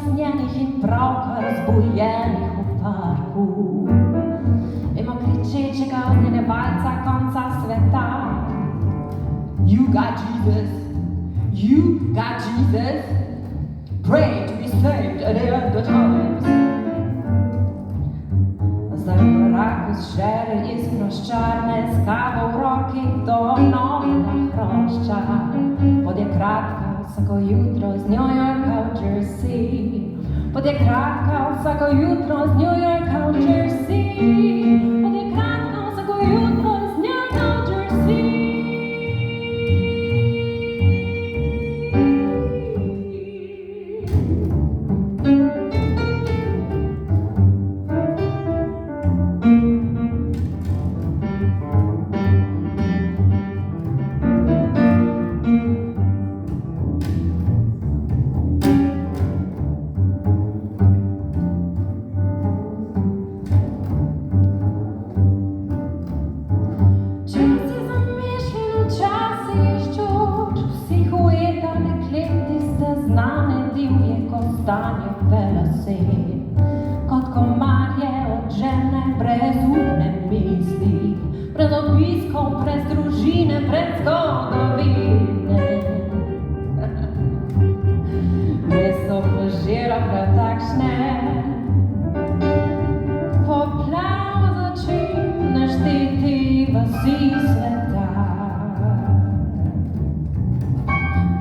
nasmejanih in pravkar zbujenih v parku. Mimo kričečega odnjevalca konca sveta. You got Jesus, pray to be saved at the end of times. Zdaj v koraku zžere iskro ščarne, s kavo v roki do novega hrošča. Pot je kratka, vsako jutro z New Yorka v Jersey. Pot je kratka, vsako jutro z New Yorka v Jersey. Pot je kratka, vsako jutro z New Yorka v Jersey. Stanje velase, kot komarje od žene, brez upne misli, brez obiskov, brez družine, brez zgodovine. Meso požira prav takšne, poplav začin našteti vasi sveta.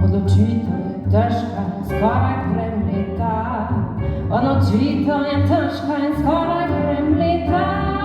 Odločitev je težka, skoraj premleta. Odločitev je težka in skoraj premleta.